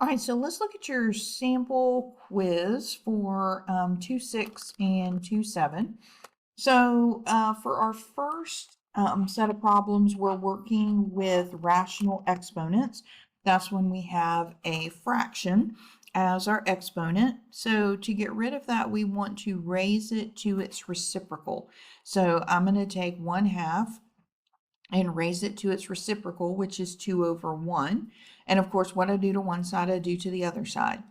All right, so let's look at your sample quiz for 2.6 and 2.7. So for our first set of problems, we're working with rational exponents. That's when we have a fraction as our exponent. So to get rid of that, we want to raise it to its reciprocal. So I'm going to take 1/2 and raise it to its reciprocal, which is 2/1. And of course, what I do to one side, I do to the other side.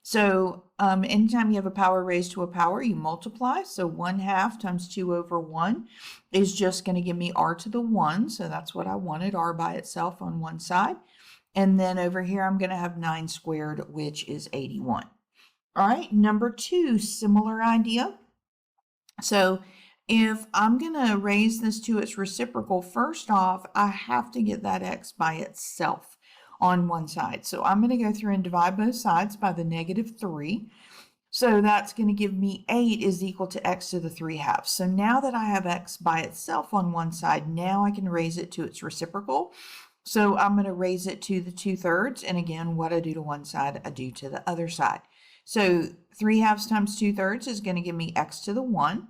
So anytime you have a power raised to a power, you multiply. So 1/2 times 2/1 is just going to give me r to the 1. So that's what I wanted, r by itself on one side. And then over here, I'm going to have 9 squared, which is 81. All right, number 2, similar idea. So if I'm going to raise this to its reciprocal, first off, I have to get that x by itself on one side. So I'm going to go through and divide both sides by the -3. So that's going to give me 8 is equal to x to the 3/2. So now that I have x by itself on one side, now I can raise it to its reciprocal. So I'm going to raise it to the 2/3. And again, what I do to one side, I do to the other side. So 3/2 times 2/3 is going to give me x to the 1.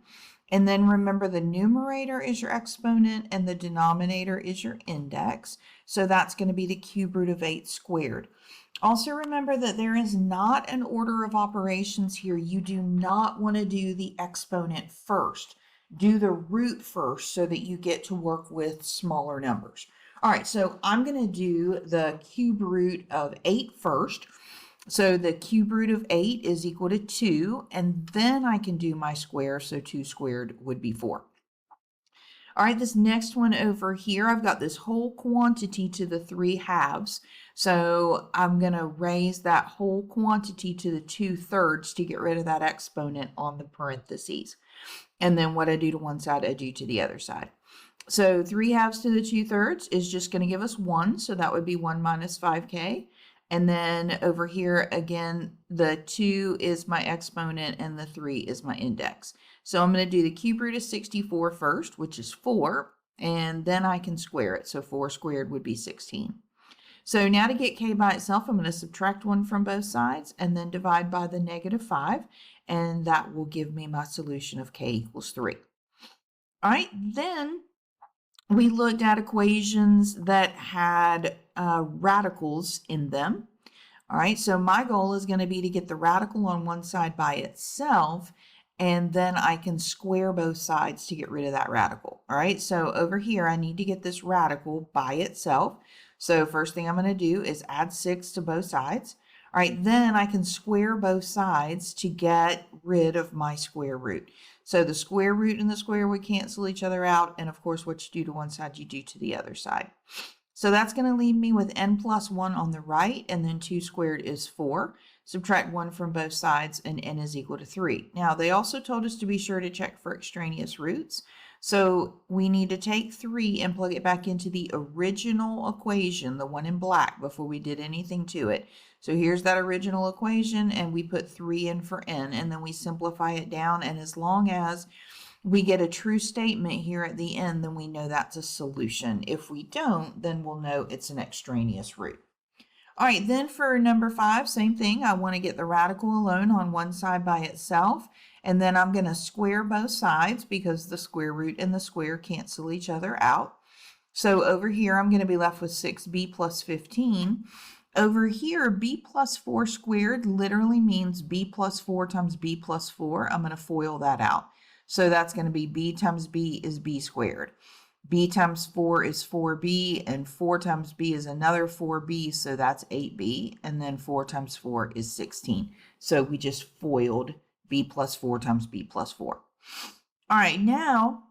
And then remember, the numerator is your exponent and the denominator is your index. So that's going to be the cube root of 8 squared. Also remember that there is not an order of operations here. You do not want to do the exponent first. Do the root first so that you get to work with smaller numbers. All right, so I'm going to do the cube root of 8 first. So the cube root of 8 is equal to 2, and then I can do my square, so 2 squared would be 4. All right, this next one over here, I've got this whole quantity to the 3/2. So I'm going to raise that whole quantity to the 2/3 to get rid of that exponent on the parentheses. And then what I do to one side, I do to the other side. So 3/2 to the 2/3 is just going to give us 1, so that would be 1 minus 5k. And then over here, again, the 2 is my exponent and the 3 is my index. So I'm going to do the cube root of 64 first, which is 4, and then I can square it. So 4 squared would be 16. So now to get k by itself, I'm going to subtract 1 from both sides and then divide by the -5, and that will give me my solution of k equals 3. All right, then we looked at equations that had radicals in them. All right, so my goal is going to be to get the radical on one side by itself, and then I can square both sides to get rid of that radical. All right, so over here, I need to get this radical by itself. So first thing I'm going to do is add 6 to both sides. All right, then I can square both sides to get rid of my square root. So the square root and the square would cancel each other out. And of course, what you do to one side, you do to the other side. So that's going to leave me with n plus 1 on the right, and then 2 squared is 4. Subtract 1 from both sides, and n is equal to 3. Now, they also told us to be sure to check for extraneous roots. So we need to take 3 and plug it back into the original equation, the one in black, before we did anything to it. So here's that original equation, and we put 3 in for n, and then we simplify it down, and as long as we get a true statement here at the end, then we know that's a solution. If we don't, then we'll know it's an extraneous root. All right, then for number 5, same thing. I want to get the radical alone on one side by itself, and then I'm going to square both sides because the square root and the square cancel each other out. So over here, I'm going to be left with 6b plus 15. Over here, b plus 4 squared literally means b plus 4 times b plus 4. I'm going to FOIL that out. So that's going to be b times b is b squared. B times 4 is 4b, and 4 times b is another 4b, so that's 8b, and then 4 times 4 is 16. So we just FOILed b plus 4 times b plus 4. All right, now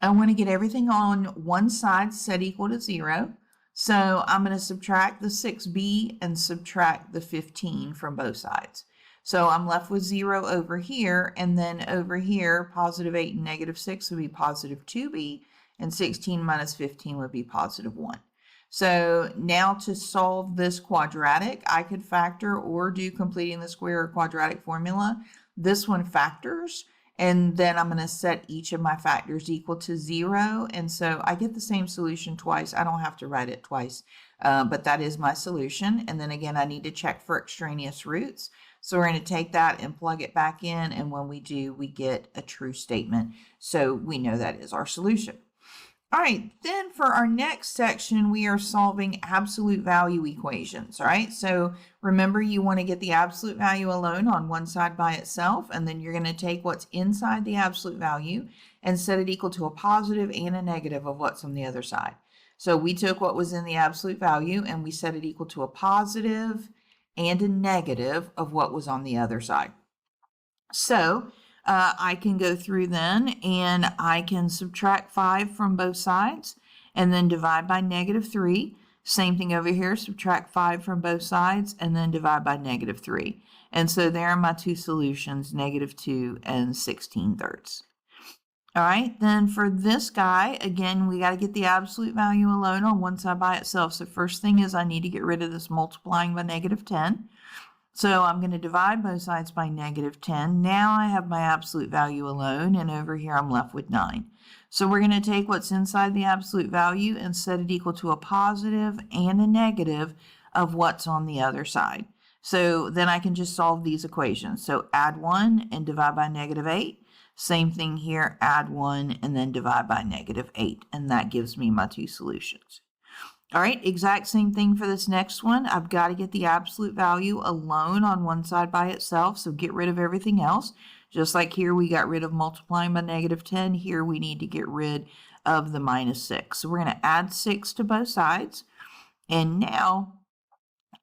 I want to get everything on one side set equal to 0. So I'm going to subtract the 6b and subtract the 15 from both sides. So I'm left with 0 over here, and then over here, positive 8 and negative 6 would be positive 2b, and 16 minus 15 would be positive 1. So now to solve this quadratic, I could factor or do completing the square or quadratic formula. This one factors, And then I'm going to set each of my factors equal to 0. And so I get the same solution twice. I don't have to write it twice, but that is my solution. And then again, I need to check for extraneous roots. So we're going to take that and plug it back in. And when we do, we get a true statement. So we know that is our solution. All right, then for our next section, we are solving absolute value equations, all right? So remember, you want to get the absolute value alone on one side by itself, and then you're going to take what's inside the absolute value and set it equal to a positive and a negative of what's on the other side. So we took what was in the absolute value and we set it equal to a positive and a negative of what was on the other side. So I can go through then and I can subtract 5 from both sides and then divide by -3. Same thing over here, subtract 5 from both sides and then divide by -3. And so there are my two solutions, -2 and 16/3. All right, then for this guy, again, we got to get the absolute value alone on one side by itself. So first thing is I need to get rid of this multiplying by -10. So I'm going to divide both sides by -10. Now I have my absolute value alone, and over here I'm left with 9. So we're going to take what's inside the absolute value and set it equal to a positive and a negative of what's on the other side. So then I can just solve these equations. So add 1 and divide by -8. Same thing here, add 1 and then divide by -8. And that gives me my two solutions. All right, exact same thing for this next one. I've got to get the absolute value alone on one side by itself, so get rid of everything else. Just like here, we got rid of multiplying by -10. Here, we need to get rid of the -6. So we're going to add 6 to both sides. And now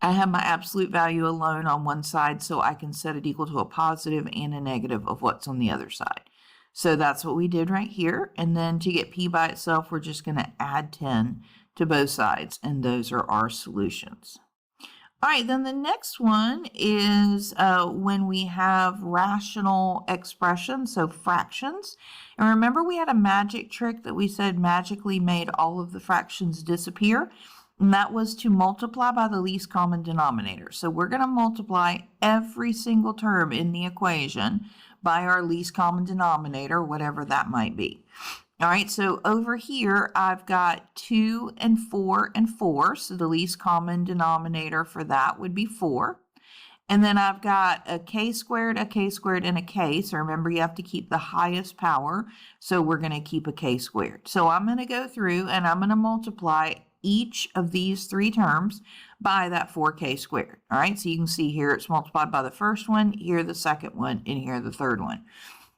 I have my absolute value alone on one side, so I can set it equal to a positive and a negative of what's on the other side. So that's what we did right here. And then to get p by itself, we're just going to add 10 to both sides, and those are our solutions. All right, then the next one is when we have rational expressions, so fractions. And remember, we had a magic trick that we said magically made all of the fractions disappear, and that was to multiply by the least common denominator. So we're going to multiply every single term in the equation by our least common denominator, whatever that might be. All right, so over here, I've got 2 and 4 and 4. So the least common denominator for that would be 4. And then I've got a k squared, and a k. So remember, you have to keep the highest power. So we're going to keep a k squared. So I'm going to go through and I'm going to multiply each of these three terms by that 4k squared. All right, so you can see here it's multiplied by the first one, here the second one, and here the third one.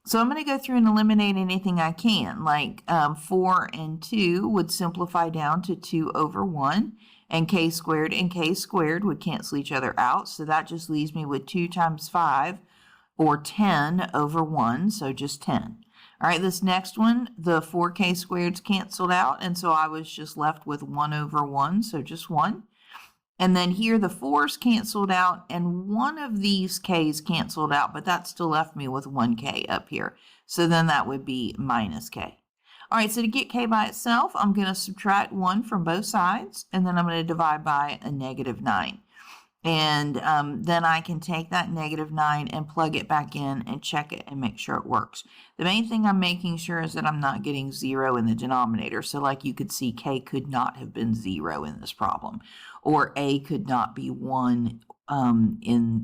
So I'm going to go through and eliminate anything I can, like 4 and 2 would simplify down to 2 over 1, and k squared would cancel each other out. So that just leaves me with 2 times 5, or 10 over 1, so just 10. All right, this next one, the 4k squareds canceled out, and so I was just left with 1 over 1, so just 1. And then here the 4's canceled out, and one of these k's canceled out, but that still left me with 1k up here. So then that would be minus k. All right, so to get k by itself, I'm going to subtract 1 from both sides, and then I'm going to divide by a -9. And then I can take that -9 and plug it back in and check it and make sure it works. The main thing I'm making sure is that I'm not getting 0 in the denominator. So like you could see, k could not have been 0 in this problem, or a could not be 1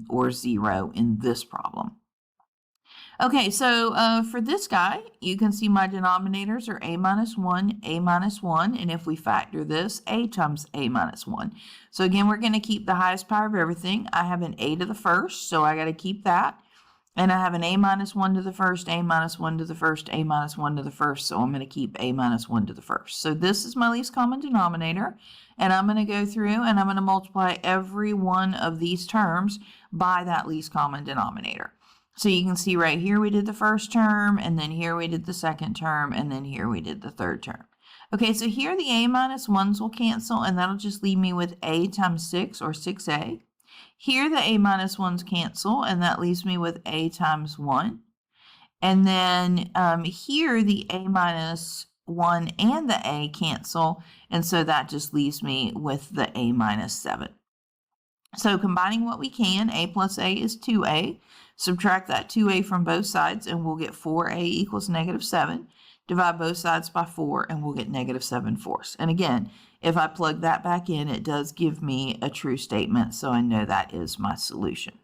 or 0 in this problem. Okay, so for this guy, you can see my denominators are a minus 1, and if we factor this, a times a minus 1. So again, we're going to keep the highest power of everything. I have an a to the first, so I got to keep that. And I have an a minus 1 to the first, a minus 1 to the first, a minus 1 to the first, so I'm going to keep a minus 1 to the first. So this is my least common denominator, and I'm going to go through and I'm going to multiply every one of these terms by that least common denominator. So you can see right here we did the first term, and then here we did the second term, and then here we did the third term. Okay, so here the a minus 1s will cancel, and that'll just leave me with a times 6, or 6a. Here the a minus 1s cancel, and that leaves me with a times 1. And then here the a minus 1 and the a cancel, and so that just leaves me with the a minus 7. So combining what we can, a plus a is 2a. Subtract that 2a from both sides, and we'll get 4a equals negative 7. Divide both sides by 4, and we'll get negative 7/4. And again, if I plug that back in, it does give me a true statement, so I know that is my solution.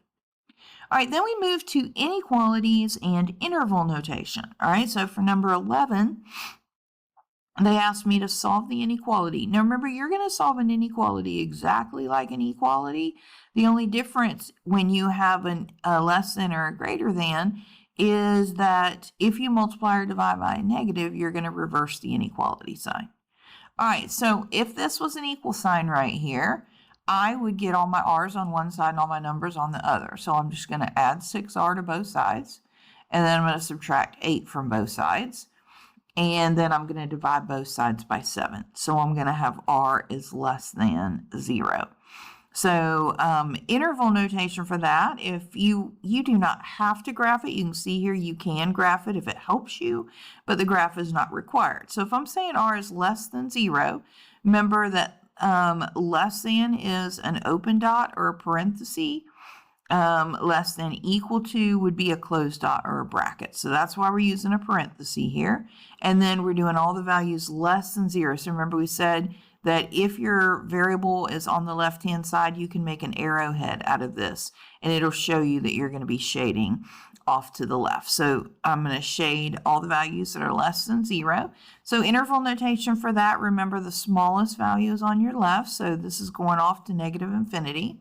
All right, then we move to inequalities and interval notation. All right, so for number 11, they asked me to solve the inequality. Now remember, you're going to solve an inequality exactly like an equality. The only difference when you have a less than or a greater than is that if you multiply or divide by a negative, you're going to reverse the inequality sign. All right, so if this was an equal sign right here, I would get all my r's on one side and all my numbers on the other. So I'm just going to add 6r to both sides, and then I'm going to subtract 8 from both sides. And then I'm going to divide both sides by 7. So I'm going to have r is less than 0. So interval notation for that, if you do not have to graph it, you can see here you can graph it if it helps you, but the graph is not required. So if I'm saying r is less than 0, remember that less than is an open dot or a parenthesis. Less than equal to would be a closed dot or a bracket. So that's why we're using a parenthesis here. And then we're doing all the values less than 0. So remember we said that if your variable is on the left-hand side, you can make an arrowhead out of this, and it'll show you that you're going to be shading off to the left. So I'm going to shade all the values that are less than 0. So interval notation for that, remember the smallest value is on your left. So this is going off to negative infinity.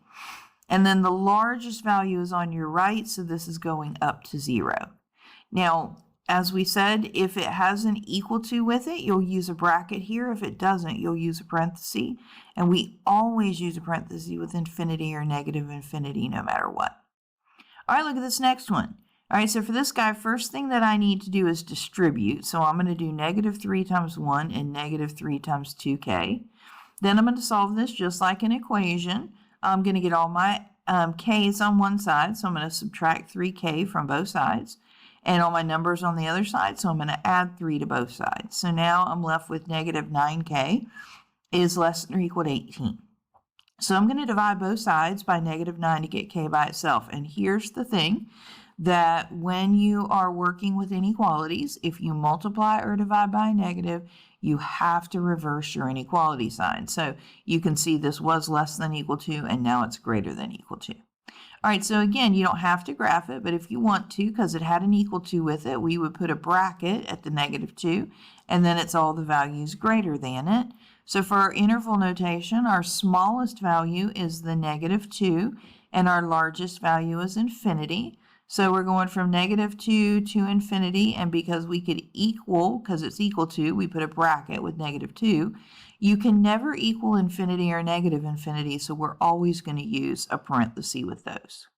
And then the largest value is on your right, so this is going up to 0. Now, as we said, if it has an equal to with it, you'll use a bracket here. If it doesn't, you'll use a parenthesis. And we always use a parenthesis with infinity or negative infinity no matter what. All right, look at this next one. All right, so for this guy, first thing that I need to do is distribute. So I'm going to do negative 3 times 1 and negative 3 times 2k. Then I'm going to solve this just like an equation. I'm going to get all my k's on one side, so I'm going to subtract 3k from both sides, and all my numbers on the other side, so I'm going to add 3 to both sides. So now I'm left with negative 9k is less than or equal to 18. So I'm going to divide both sides by negative 9 to get k by itself. And here's the thing, that when you are working with inequalities, if you multiply or divide by a negative, you have to reverse your inequality sign. So you can see this was less than equal to, and now it's greater than equal to. All right, so again, you don't have to graph it, but if you want to, because it had an equal to with it, we would put a bracket at the negative 2, and then it's all the values greater than it. So for our interval notation, our smallest value is the negative 2, and our largest value is infinity. So we're going from negative 2 to infinity, and because we could equal, because it's equal to, we put a bracket with negative 2. You can never equal infinity or negative infinity, so we're always going to use a parenthesis with those.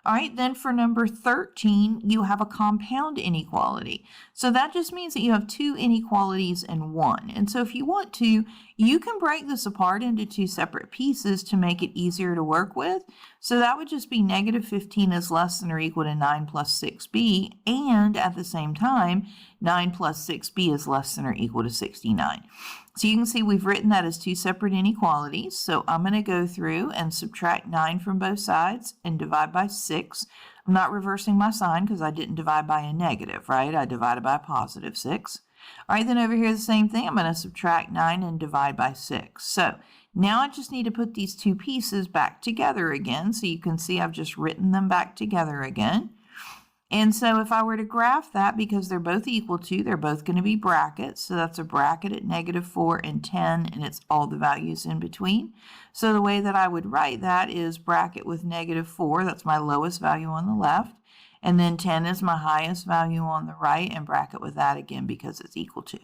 All right, then for number 13, you have a compound inequality. So that just means that you have two inequalities in one. And so if you want to, you can break this apart into two separate pieces to make it easier to work with. So that would just be negative 15 is less than or equal to 9 plus 6b, and at the same time, 9 plus 6b is less than or equal to 69. So you can see we've written that as two separate inequalities. So I'm going to go through and subtract 9 from both sides and divide by 6. I'm not reversing my sign because I didn't divide by a negative, right? I divided by a positive 6. All right, then over here the same thing. I'm going to subtract 9 and divide by 6. So now I just need to put these two pieces back together again. So you can see I've just written them back together again. And so if I were to graph that, because they're both equal to, they're both going to be brackets. So that's a bracket at negative 4 and 10, and it's all the values in between. So the way that I would write that is bracket with negative 4, that's my lowest value on the left, and then 10 is my highest value on the right, and bracket with that again because it's equal to.